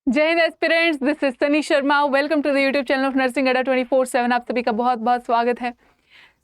जय हिंद aspirants, this is Sunny Sharma. Welcome to the YouTube channel of nursing Adda 24/7। आप सभी का बहुत बहुत स्वागत है।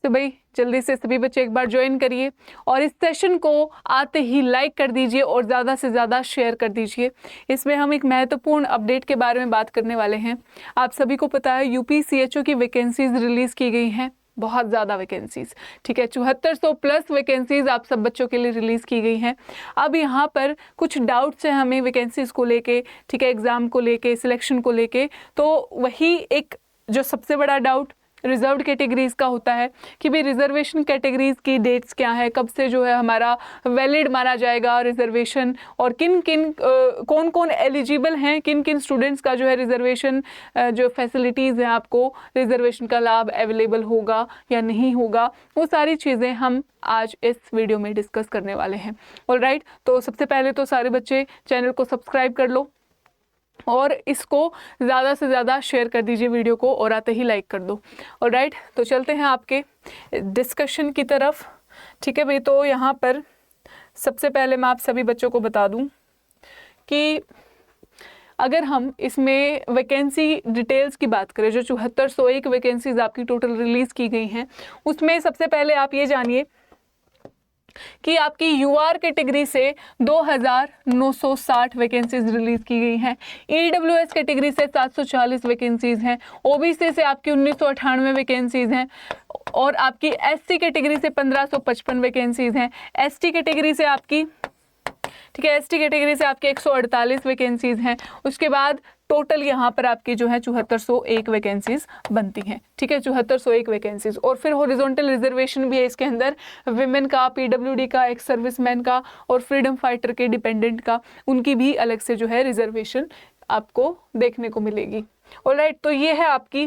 तो भाई जल्दी से सभी बच्चे एक बार ज्वाइन करिए और इस सेशन को आते ही लाइक कर दीजिए और ज़्यादा से ज़्यादा शेयर कर दीजिए। इसमें हम एक महत्वपूर्ण अपडेट के बारे में बात करने वाले हैं। आप सभी को पता है यूपीसीएचओ की वैकेंसीज रिलीज़ की गई हैं, बहुत ज़्यादा वैकेंसीज, ठीक है, 7400 प्लस वैकेंसीज आप सब बच्चों के लिए रिलीज़ की गई हैं। अब यहाँ पर कुछ डाउट्स हैं हमें वैकेंसीज को लेके, ठीक है, एग्ज़ाम को लेके, सिलेक्शन को लेके। तो वही एक जो सबसे बड़ा डाउट रिजर्व्ड कैटेगरीज़ का होता है कि भाई रिजर्वेशन कैटेगरीज़ की डेट्स क्या है, कब से जो है हमारा वैलिड माना जाएगा रिजर्वेशन, और किन किन कौन कौन एलिजिबल हैं, किन किन स्टूडेंट्स का जो है रिजर्वेशन जो फैसिलिटीज़ हैं आपको रिजर्वेशन का लाभ अवेलेबल होगा या नहीं होगा, वो सारी चीज़ें हम आज इस वीडियो में डिस्कस करने वाले हैं। ऑलराइट, तो सबसे पहले तो सारे बच्चे चैनल को सब्सक्राइब कर लो और इसको ज़्यादा से ज़्यादा शेयर कर दीजिए वीडियो को, और आते ही लाइक कर दो। ऑलराइट, तो चलते हैं आपके डिस्कशन की तरफ। ठीक है भाई, तो यहाँ पर सबसे पहले मैं आप सभी बच्चों को बता दूं कि अगर हम इसमें वैकेंसी डिटेल्स की बात करें, जो 7401 वैकेंसीज आपकी टोटल रिलीज़ की गई हैं, उसमें सबसे पहले आप ये जानिए कि आपकी यूआर कैटेगरी से 2960 वैकेंसीज रिलीज की गई हैं। ईडब्ल्यूएस कैटेगरी से 740 वैकेंसीज हैं। ओबीसी से आपकी 1998 वैकेंसीज हैं और आपकी एससी कैटेगरी से 1555 वैकेंसीज हैं। एसटी कैटेगरी से आपकी, ठीक है, एसटी कैटेगरी से आपके 148 वैकेंसीज हैं। उसके बाद टोटल यहाँ पर आपकी जो है 7401 वैकेंसीज बनती हैं। ठीक है, 7401 वैकेंसीज। और फिर हॉरिजॉन्टल रिजर्वेशन भी है इसके अंदर, विमेन का, पीडब्ल्यूडी का, एक्स सर्विसमैन का और फ्रीडम फाइटर के डिपेंडेंट का, उनकी भी अलग से जो है रिजर्वेशन आपको देखने को मिलेगी। ऑलराइट, तो ये है आपकी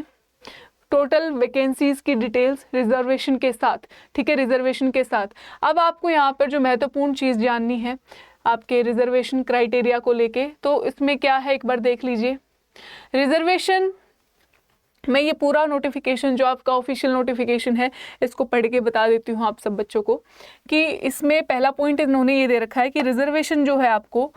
टोटल वैकेंसीज की डिटेल्स रिजर्वेशन के साथ। ठीक है, रिजर्वेशन के साथ अब आपको यहाँ पर जो महत्वपूर्ण चीज़ जाननी है आपके रिजर्वेशन क्राइटेरिया को लेके, तो इसमें क्या है एक बार देख लीजिए। रिजर्वेशन मैं ये पूरा नोटिफिकेशन जो आपका ऑफिशियल नोटिफिकेशन है इसको पढ़ के बता देती हूँ आप सब बच्चों को कि इसमें पहला पॉइंट इन्होंने ये दे रखा है कि रिजर्वेशन जो है आपको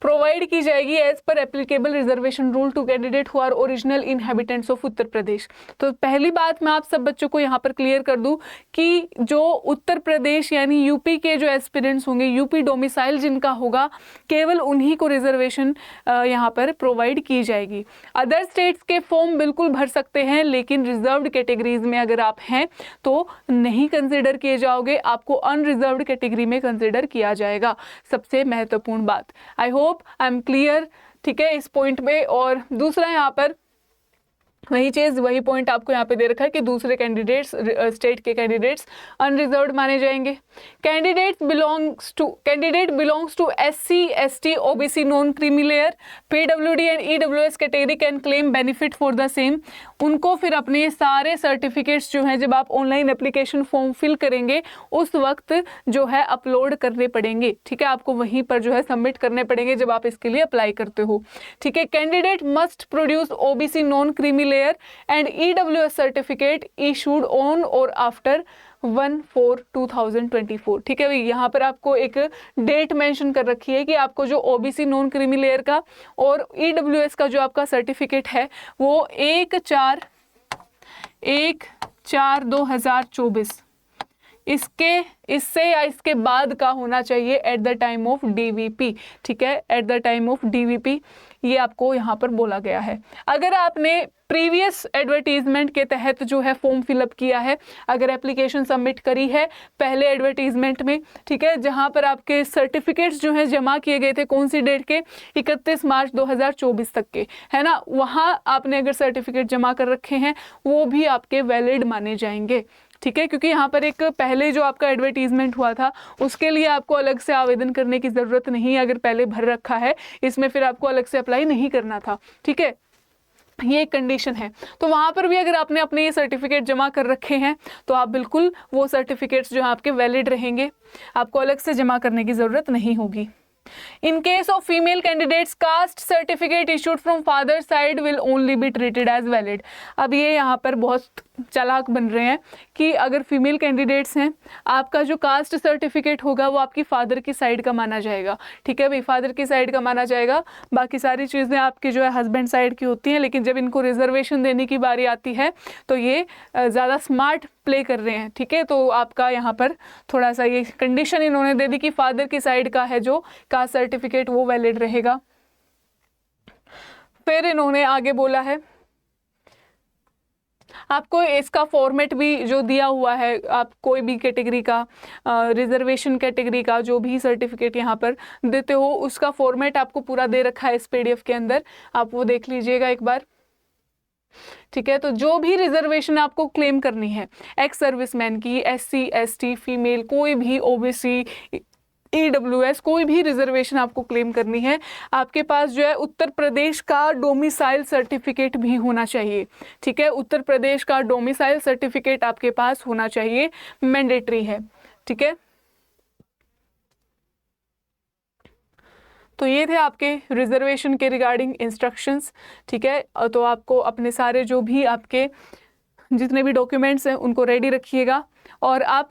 प्रोवाइड की जाएगी as per applicable reservation rule to candidate who are original inhabitants of Uttar Pradesh. तो पहली बात मैं आप सब बच्चों को यहाँ पर क्लियर कर दूँ कि जो उत्तर प्रदेश यानी यूपी के जो एस्पिरेंट्स होंगे, यूपी डोमिसाइल जिनका होगा, केवल उन्हीं को रिजर्वेशन यहाँ पर प्रोवाइड की जाएगी। अदर स्टेट्स के फॉर्म बिल्कुल भर सकते हैं, लेकिन रिजर्व्ड कैटेगरीज में अगर आप हैं तो नहीं कंसिडर किए जाओगे, आपको अनरिजर्व्ड कैटेगरी में कंसिडर किया जाएगा। सबसे महत्वपूर्ण बात, I hope I am clear, ठीक है, इस पॉइंट में। और दूसरा यहाँ पर वही चीज़, वही पॉइंट आपको यहाँ पे दे रखा है कि दूसरे कैंडिडेट्स, स्टेट के कैंडिडेट्स अनरिजर्व्ड माने जाएंगे। Candidate belongs to SC, ST, OBC, non creamy layer, PWD and EWS category can claim benefit for the same. उनको फिर अपने सारे सर्टिफिकेट्स जो हैं जब आप ऑनलाइन एप्लीकेशन फॉर्म फिल करेंगे उस वक्त जो है अपलोड करने पड़ेंगे। ठीक है, आपको वहीं पर जो है सबमिट करने पड़ेंगे जब आप इसके लिए अप्लाई करते हो। ठीक है, candidate must produce OBC non creamy layer and EWS certificate issued on और आफ्टर 1/4/2024। ठीक है भाई, यहाँ पर आपको एक डेट मेंशन कर रखी है कि आपको जो ओबीसी नॉन क्रीमी लेयर का और ईडब्ल्यूएस का जो आपका सर्टिफिकेट है वो 1/4/2024 इससे या इसके बाद का होना चाहिए at the time of DVP. ठीक है, at the time of DVP ये आपको यहाँ पर बोला गया है। अगर आपने प्रीवियस एडवर्टीजमेंट के तहत जो है फॉर्म फिलअप किया है, अगर एप्लीकेशन सबमिट करी है पहले एडवर्टीजमेंट में, ठीक है, जहाँ पर आपके सर्टिफिकेट्स जो हैं जमा किए गए थे कौन सी डेट के, 31 मार्च 2024 तक के, है ना, वहाँ आपने अगर सर्टिफिकेट जमा कर रखे हैं वो भी आपके वैलिड माने जाएंगे। ठीक है, क्योंकि यहाँ पर एक पहले जो आपका एडवर्टीजमेंट हुआ था उसके लिए आपको अलग से आवेदन करने की ज़रूरत नहीं है। अगर पहले भर रखा है इसमें फिर आपको अलग से अप्लाई नहीं करना था। ठीक है, ये एक कंडीशन है। तो वहाँ पर भी अगर आपने अपने ये सर्टिफिकेट जमा कर रखे हैं तो आप बिल्कुल वो सर्टिफिकेट्स जो हैं आपके वैलिड रहेंगे, आपको अलग से जमा करने की ज़रूरत नहीं होगी। In case of female candidates, caste certificate issued from father side will only be treated as valid. अब ये यहाँ पर बहुत चालाक बन रहे हैं कि अगर फीमेल कैंडिडेट्स हैं, आपका जो कास्ट सर्टिफिकेट होगा वो आपकी फादर की साइड का माना जाएगा। ठीक है भाई, फादर की साइड का माना जाएगा, बाकी सारी चीज़ें आपकी जो है हस्बैंड साइड की होती हैं। लेकिन जब इनको रिजर्वेशन देने की बारी आती है तो ये ज़्यादा स्मार्ट प्ले कर रहे हैं। ठीक है, तो आपका यहाँ पर थोड़ा सा ये कंडीशन इन्होंने दे दी कि फादर की साइड का है जो कास्ट सर्टिफिकेट वो वैलिड रहेगा। फिर इन्होंने आगे बोला है आपको इसका फॉर्मेट भी जो दिया हुआ है, आप कोई भी कैटेगरी का रिजर्वेशन कैटेगरी का जो भी सर्टिफिकेट यहाँ पर देते हो उसका फॉर्मेट आपको पूरा दे रखा है इस PDF के अंदर, आप वो देख लीजिएगा एक बार। ठीक है, तो जो भी रिजर्वेशन आपको क्लेम करनी है, एक्स सर्विसमैन की, SC ST फीमेल, कोई भी OBC EWS, कोई भी रिजर्वेशन आपको क्लेम करनी है, आपके पास जो है उत्तर प्रदेश का डोमिसाइल सर्टिफिकेट भी होना चाहिए। ठीक है, उत्तर प्रदेश का डोमिसाइल सर्टिफिकेट आपके पास होना चाहिए, मैंडेटरी है। ठीक है, तो ये थे आपके रिजर्वेशन के रिगार्डिंग इंस्ट्रक्शंस। ठीक है, तो आपको अपने सारे जो भी आपके जितने भी डॉक्यूमेंट्स हैं उनको रेडी रखिएगा। और आप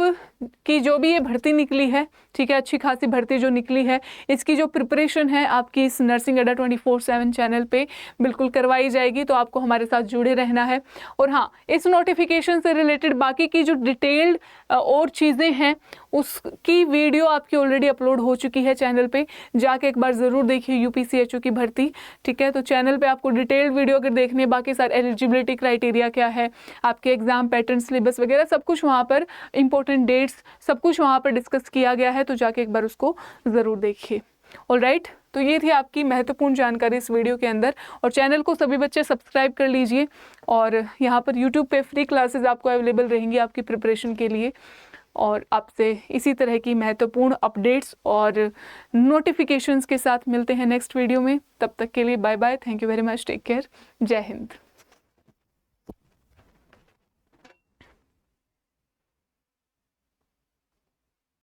की जो भी ये भर्ती निकली है, ठीक है, अच्छी खासी भर्ती जो निकली है, इसकी जो प्रिपरेशन है आपकी इस नर्सिंग अड्डा 24/7 चैनल पे बिल्कुल करवाई जाएगी। तो आपको हमारे साथ जुड़े रहना है। और हाँ, इस नोटिफिकेशन से रिलेटेड बाकी की जो डिटेल्ड और चीज़ें हैं उसकी वीडियो आपकी ऑलरेडी अपलोड हो चुकी है चैनल पे, जाके एक बार ज़रूर देखिए UPCHO की भर्ती। ठीक है, तो चैनल पे आपको डिटेल्ड वीडियो अगर देखनी है, बाकी सारे एलिजिबिलिटी क्राइटेरिया क्या है, आपके एग्जाम पैटर्न, सिलेबस वगैरह सब कुछ वहाँ पर, इंपॉर्टेंट डेट्स सब कुछ वहाँ पर डिस्कस किया गया है, तो जाके एक बार उसको ज़रूर देखिए। ऑलराइट, तो ये थी आपकी महत्वपूर्ण जानकारी इस वीडियो के अंदर। और चैनल को सभी बच्चे सब्सक्राइब कर लीजिए। और यहाँ पर यूट्यूब पे फ्री क्लासेस आपको अवेलेबल रहेंगी आपकी प्रिपरेशन के लिए। और आपसे इसी तरह की महत्वपूर्ण अपडेट्स और नोटिफिकेशंस के साथ मिलते हैं नेक्स्ट वीडियो में। तब तक के लिए bye bye, thank you very much, take care, जय हिंद।